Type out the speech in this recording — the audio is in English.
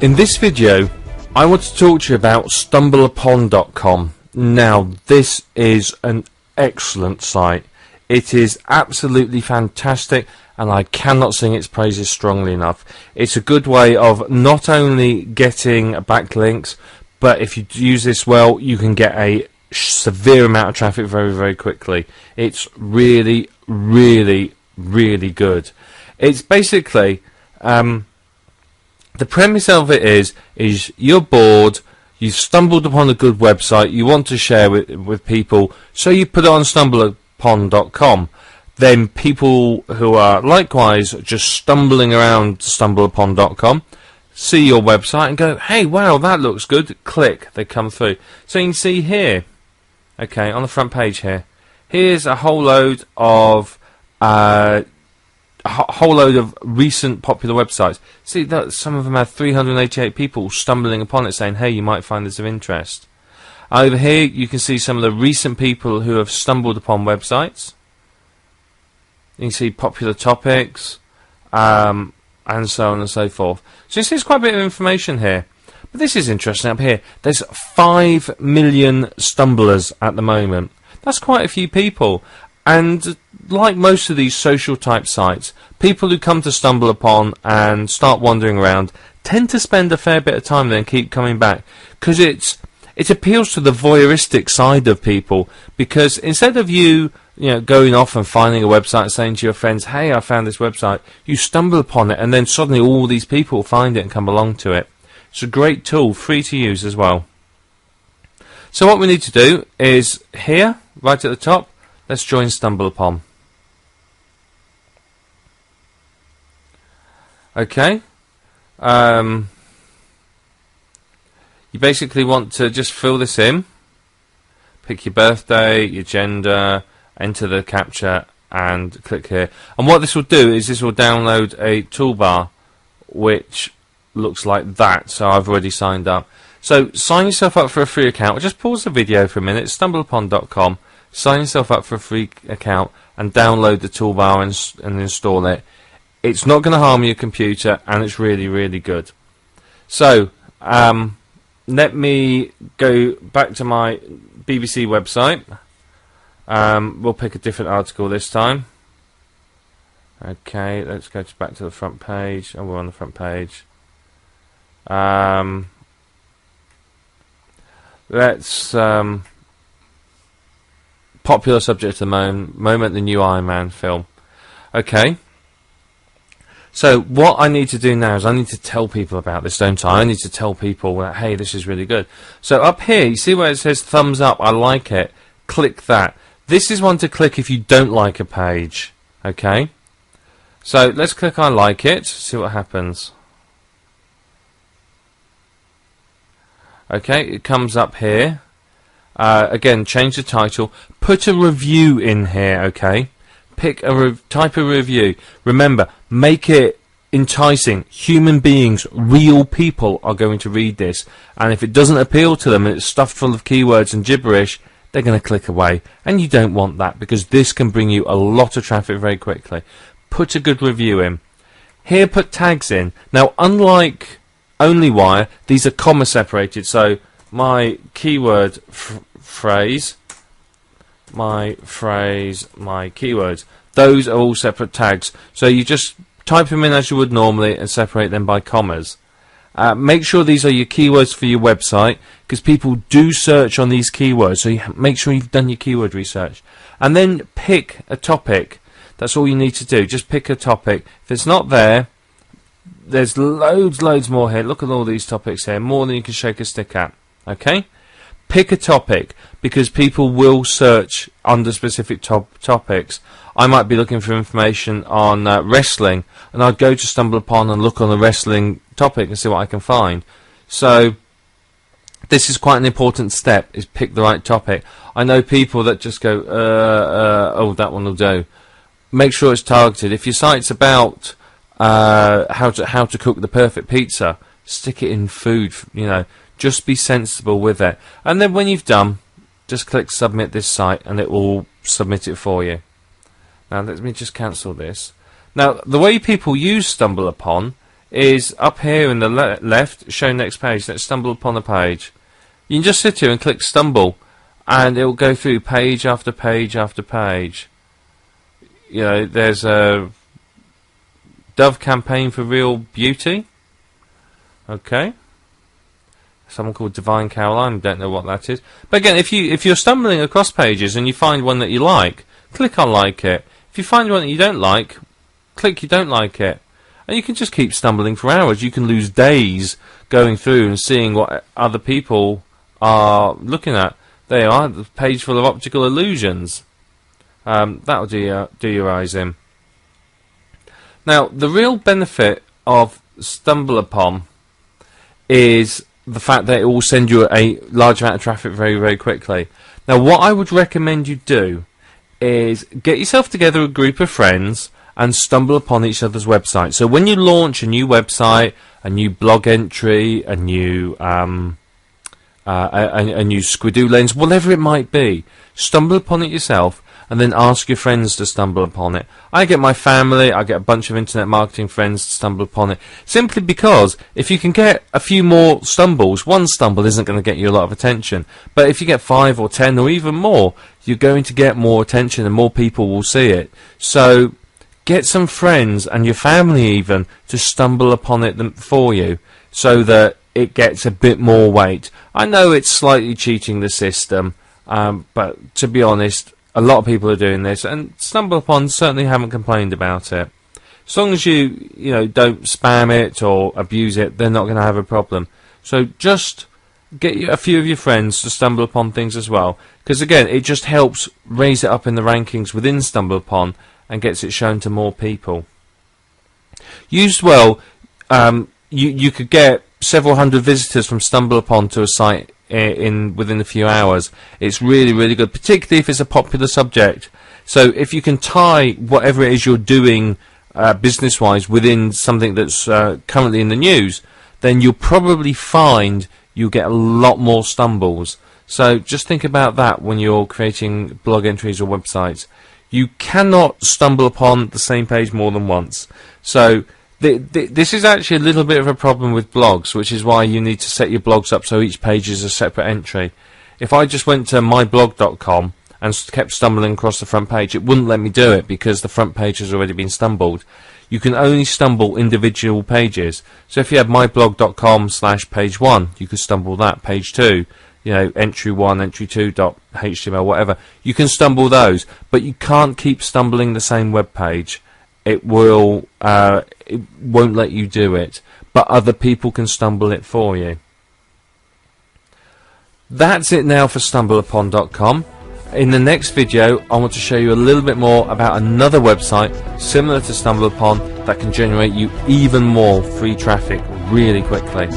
In this video, I want to talk to you about stumbleupon.com. Now, this is an excellent site. It is absolutely fantastic, and I cannot sing its praises strongly enough. It's a good way of not only getting backlinks, but if you use this well, you can get a severe amount of traffic very, very quickly. It's really, really, really good. It's basically... the premise of it is you're bored, you've stumbled upon a good website, you want to share with people, so you put it on stumbleupon.com. Then people who are likewise just stumbling around stumbleupon.com see your website and go, hey, wow, that looks good. Click, they come through. So you can see here, okay, on the front page here, here's a whole load of recent popular websites. See that some of them have 388 people stumbling upon it saying, hey, you might find this of interest. Over here you can see some of the recent people who have stumbled upon websites. You can see popular topics, and so on and so forth. So you see there's quite a bit of information here. But this is interesting up here. There's 5 million stumblers at the moment. That's quite a few people. And like most of these social type sites, people who come to StumbleUpon and start wandering around tend to spend a fair bit of time there and keep coming back, because it appeals to the voyeuristic side of people. Because instead of you going off and finding a website and saying to your friends, hey, I found this website, you stumble upon it and then suddenly all these people find it and come along to it. It's a great tool, free to use as well. So what we need to do is here, right at the top, let's join StumbleUpon. Okay. You basically want to just fill this in. Pick your birthday, your gender, enter the captcha, and click here. And what this will do is this will download a toolbar which looks like that. So I've already signed up. So sign yourself up for a free account. Just pause the video for a minute. stumbleupon.com. Sign yourself up for a free account and download the toolbar and install it. It's not going to harm your computer, and it's really, really good. So, let me go back to my BBC website. We'll pick a different article this time. Okay, let's go back to the front page. Oh, we're on the front page. Let's... popular subject at the moment, the new Iron Man film. Okay. So what I need to do now is I need to tell people about this, don't I? I need to tell people that, hey, this is really good. So up here, you see where it says thumbs up, I like it. Click that. This is one to click if you don't like a page. Okay. So let's click I like it, see what happens. Okay, it comes up here. Again, change the title. Put a review in here, okay? Pick a type of review. Remember, make it enticing. Human beings, real people are going to read this. And if it doesn't appeal to them and it's stuffed full of keywords and gibberish, they're going to click away. And you don't want that, because this can bring you a lot of traffic very quickly. Put a good review in. Here, put tags in. Now, unlike OnlyWire, these are comma separated. So, my keyword phrase, my keywords, those are all separate tags. So you just type them in as you would normally and separate them by commas. Make sure these are your keywords for your website, because people do search on these keywords, so you make sure you've done your keyword research. And then pick a topic. That's all you need to do. Just pick a topic. If it's not there, there's loads more here. Look at all these topics here, more than you can shake a stick at. Okay? Pick a topic, because people will search under specific topics. I might be looking for information on wrestling, and I'd go to StumbleUpon and look on the wrestling topic and see what I can find. So this is quite an important step, is pick the right topic. I know people that just go, oh, that one will do. Make sure it's targeted. If your site's about how to cook the perfect pizza, stick it in food, Just be sensible with it. And then when you've done, just click submit this site and it will submit it for you. Now let me just cancel this. Now the way people use StumbleUpon is up here in the left, show next page. Let's stumble upon a page. You can just sit here and click stumble, and it will go through page after page after page. You know, there's a Dove campaign for real beauty. Okay. Someone called Divine Caroline, don't know what that is. But again, if you're stumbling across pages and you find one that you like, click on like it. If you find one that you don't like, click you don't like it. And you can just keep stumbling for hours. You can lose days going through and seeing what other people are looking at. There you are, the page full of optical illusions. That'll do your eyes in. Now, the real benefit of StumbleUpon is the fact that it will send you a large amount of traffic very, very quickly. Now, what I would recommend you do is get yourself together a group of friends and stumble upon each other's websites. So when you launch a new website, a new blog entry, a new Squidoo lens, whatever it might be, stumble upon it yourself and then ask your friends to stumble upon it. I get my family, I get a bunch of internet marketing friends to stumble upon it, simply because if you can get a few more stumbles, one stumble isn't going to get you a lot of attention, but if you get 5 or 10 or even more, you're going to get more attention and more people will see it. So get some friends and your family even to stumble upon it for you, so that it gets a bit more weight. I know it's slightly cheating the system, but to be honest, a lot of people are doing this, and StumbleUpon certainly haven't complained about it. As long as you don't spam it or abuse it, they're not going to have a problem. So just get a few of your friends to stumble upon things as well, because again, it just helps raise it up in the rankings within StumbleUpon and gets it shown to more people. Used well, you could get several hundred visitors from StumbleUpon to a site within a few hours. It's really, really good, particularly if it's a popular subject. So if you can tie whatever it is you're doing business-wise within something that's currently in the news, then you'll probably find you'll get a lot more stumbles. So just think about that when you're creating blog entries or websites. You cannot stumble upon the same page more than once. So this is actually a little bit of a problem with blogs, which is why you need to set your blogs up so each page is a separate entry. If I just went to myblog.com and kept stumbling across the front page, it wouldn't let me do it because the front page has already been stumbled. You can only stumble individual pages. So if you had myblog.com/page 1, you could stumble that. Page 2, entry 1, entry 2.html, whatever. You can stumble those, but you can't keep stumbling the same web page. It won't let you do it, but other people can stumble it for you. That's it now for stumbleupon.com. In the next video, I want to show you a little bit more about another website similar to StumbleUpon that can generate you even more free traffic really quickly.